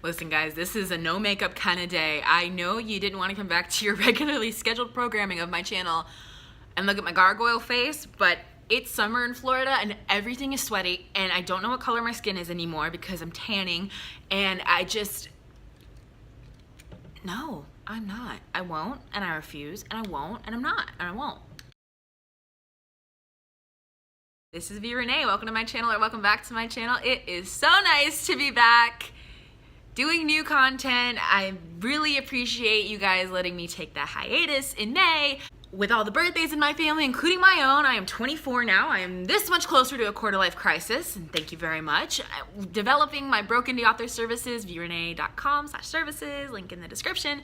Listen guys, this is a no makeup kind of day. I know you didn't want to come back to your regularly scheduled programming of my channel and look at my gargoyle face, but it's summer in Florida and everything is sweaty and I don't know what color my skin is anymore because I'm tanning and no, I'm not. I won't and I refuse and I won't and I'm not and I won't. This is V Renee. Welcome to my channel or welcome back to my channel. It is so nice to be back doing new content. I really appreciate you guys letting me take that hiatus in May. With all the birthdays in my family, including my own, I am 24 now. I am this much closer to a quarter-life crisis, and thank you very much. I'm developing my Broken the Author services, vrenee.com/services, link in the description.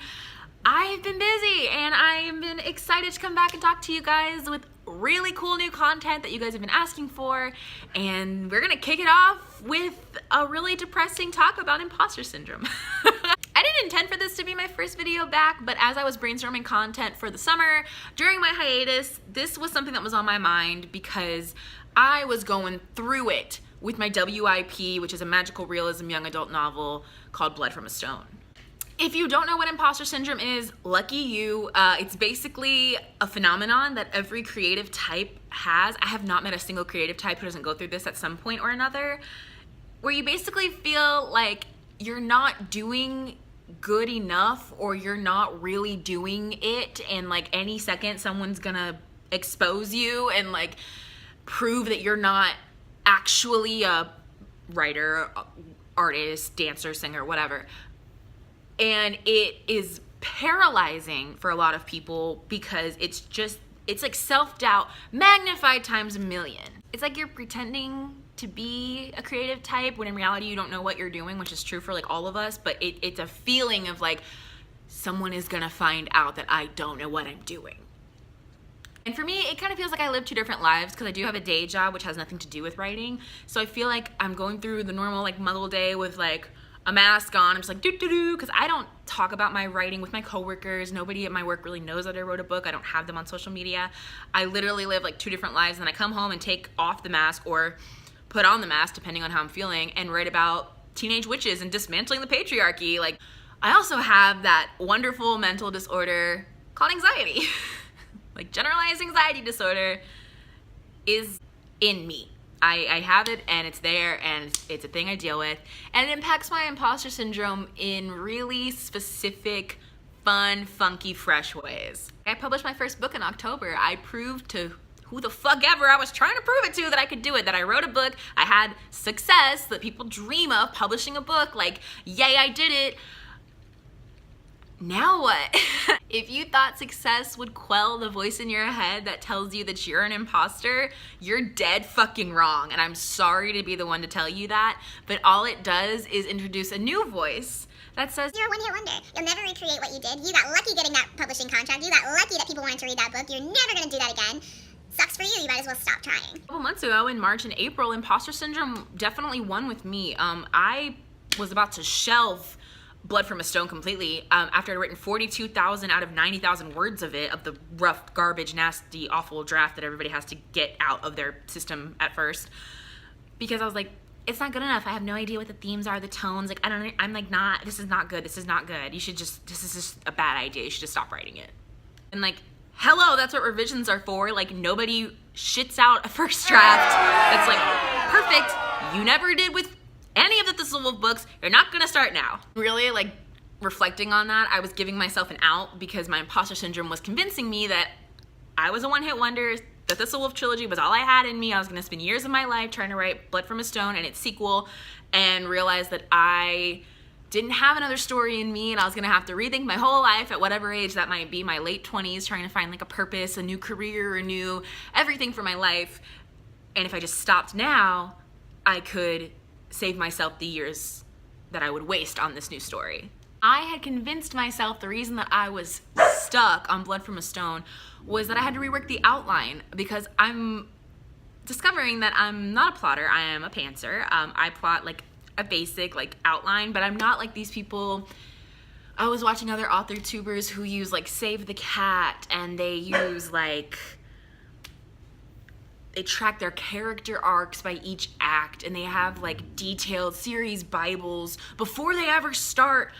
I've been busy, and I've been excited to come back and talk to you guys with really cool new content that you guys have been asking for, and we're gonna kick it off with a really depressing talk about imposter syndrome. I didn't intend for this to be my first video back, but as I was brainstorming content for the summer, during my hiatus, this was something that was on my mind because I was going through it with my WIP, which is a magical realism young adult novel called Blood from a Stone. If you don't know what imposter syndrome is, lucky you. It's basically a phenomenon that every creative type has. I have not met a single creative type who doesn't go through this at some point or another, where you basically feel like you're not doing good enough or you're not really doing it, and like any second someone's gonna expose you and like prove that you're not actually a writer, artist, dancer, singer, whatever. And it is paralyzing for a lot of people because it's like self-doubt magnified times a million. It's like you're pretending to be a creative type when in reality you don't know what you're doing, which is true for like all of us, but it's a feeling of like someone is gonna find out that I don't know what I'm doing. And for me, it kind of feels like I live two different lives because I do have a day job which has nothing to do with writing. So I feel like I'm going through the normal like muggle day with like a mask on. I'm just like do because I don't talk about my writing with my coworkers. Nobody at my work really knows that I wrote a book. I don't have them on social media. I literally live like two different lives, and then I come home and take off the mask or put on the mask depending on how I'm feeling and write about teenage witches and dismantling the patriarchy. Like, I also have that wonderful mental disorder called anxiety. Like, generalized anxiety disorder is in me. I have it and it's there and it's a thing I deal with, and it impacts my imposter syndrome in really specific, fun, funky, fresh ways. I published my first book in October. I proved to who the fuck ever I was trying to prove it to that I could do it, that I wrote a book, I had success that people dream of, publishing a book, like, yay, I did it. Now what? If you thought success would quell the voice in your head that tells you that you're an imposter, you're dead fucking wrong. And I'm sorry to be the one to tell you that, but all it does is introduce a new voice that says, you're a one-hit wonder. You'll never recreate what you did. You got lucky getting that publishing contract. You got lucky that people wanted to read that book. You're never gonna do that again. Sucks for you. You might as well stop trying. A couple months ago in March and April, imposter syndrome definitely won with me. I was about to shelve Blood from a Stone completely after I'd written 42,000 out of 90,000 words of it, of the rough, garbage, nasty, awful draft that everybody has to get out of their system at first, because I was like, it's not good enough. I have no idea what the themes are, the tones. Like, I'm like, this is not good. This is not good. This is just a bad idea. You should just stop writing it. And like, hello, that's what revisions are for. Like, nobody shits out a first draft that's like perfect. You never did with any of the Thistlewood books. You're not gonna start now. Really, like, reflecting on that, I was giving myself an out because my imposter syndrome was convincing me that I was a one-hit wonder. The Thistlewolf trilogy was all I had in me. I was gonna spend years of my life trying to write Blood from a Stone and its sequel, and realize that I didn't have another story in me, and I was gonna have to rethink my whole life at whatever age that might be, my late 20s, trying to find like a purpose, a new career, a new everything for my life. And if I just stopped now, I could save myself the years that I would waste on this new story. I had convinced myself the reason that I was stuck on Blood from a Stone was that I had to rework the outline, because I'm discovering that I'm not a plotter, I am a pantser. I plot like a basic like outline, but I'm not like these people. I was watching other author tubers who use like Save the Cat, and they use like they track their character arcs by each act, and they have like detailed series Bibles before they ever start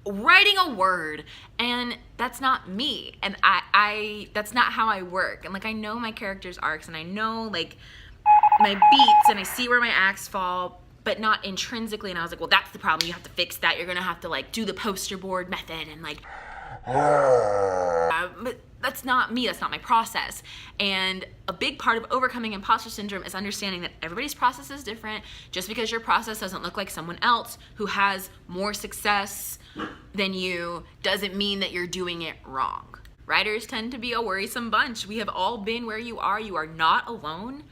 writing a word. And that's not me, and I that's not how I work. And like, I know my character's arcs, and I know like my beats, and I see where my acts fall, but not intrinsically. And I was like, well, that's the problem, you have to fix that. You're gonna have to like do the poster board method and like but that's not me, that's not my process. And a big part of overcoming imposter syndrome is understanding that everybody's process is different. Just because your process doesn't look like someone else who has more success than you doesn't mean that you're doing it wrong. Writers tend to be a worrisome bunch. We have all been where you are. You are not alone,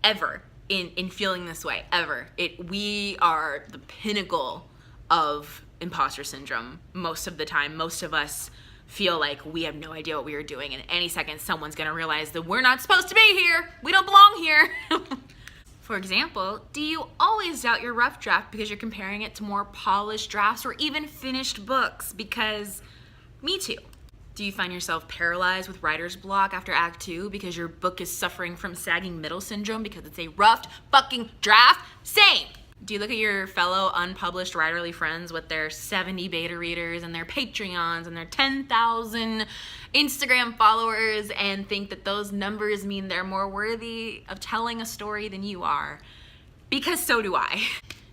ever, in feeling this way, ever. We are the pinnacle of imposter syndrome most of the time. Most of us feel like we have no idea what we are doing, and any second someone's gonna realize that we're not supposed to be here. We don't belong here. For example, do you always doubt your rough draft because you're comparing it to more polished drafts or even finished books? Because me too. Do you find yourself paralyzed with writer's block after Act 2 because your book is suffering from sagging middle syndrome because it's a rough fucking draft? Same. Do you look at your fellow unpublished writerly friends with their 70 beta readers and their Patreons and their 10,000 Instagram followers and think that those numbers mean they're more worthy of telling a story than you are? Because so do I.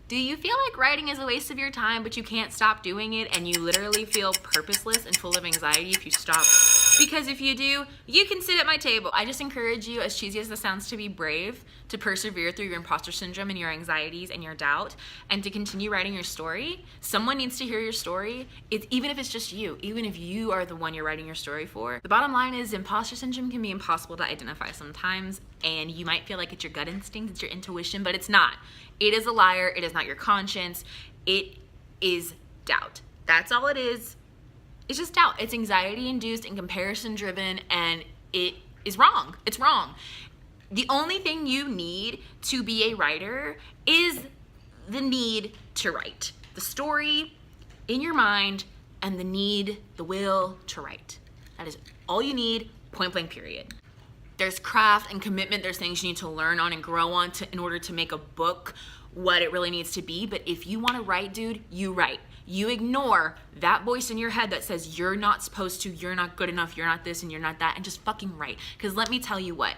Do you feel like writing is a waste of your time, but you can't stop doing it, and you literally feel purposeless and full of anxiety if you stop? Because if you do, you can sit at my table. I just encourage you, as cheesy as this sounds, to be brave, to persevere through your imposter syndrome and your anxieties and your doubt, and to continue writing your story. Someone needs to hear your story, even if it's just you, even if you are the one you're writing your story for. The bottom line is imposter syndrome can be impossible to identify sometimes, and you might feel like it's your gut instinct, it's your intuition, but it's not. It is a liar. It is not your conscience. It is doubt. That's all it is. It's just doubt. It's anxiety induced and comparison driven, and it is wrong. It's wrong. The only thing you need to be a writer is the need to write. The story in your mind and the will to write. That is all you need, point blank period. There's craft and commitment. There's things you need to learn on and grow on in order to make a book what it really needs to be. But if you want to write, dude, you write. You ignore that voice in your head that says you're not supposed to, you're not good enough, you're not this and you're not that, and just fucking write. Because let me tell you what,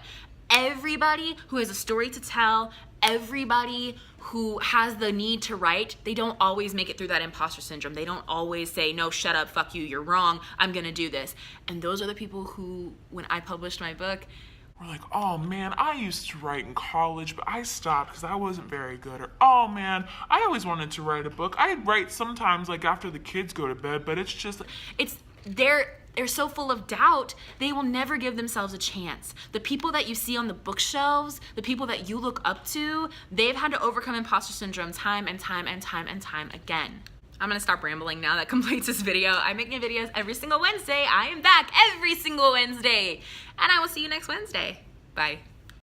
everybody who has a story to tell, everybody who has the need to write, they don't always make it through that imposter syndrome. They don't always say, no, shut up, fuck you, you're wrong, I'm gonna do this. And those are the people who, when I published my book, we're like, oh man, I used to write in college, but I stopped because I wasn't very good. Or, oh man, I always wanted to write a book. I write sometimes like after the kids go to bed, but it's just... They're so full of doubt, they will never give themselves a chance. The people that you see on the bookshelves, the people that you look up to, they've had to overcome imposter syndrome time and time and time and time again. I'm gonna stop rambling now. That completes this video. I'm making videos every single Wednesday. I am back every single Wednesday. And I will see you next Wednesday. Bye.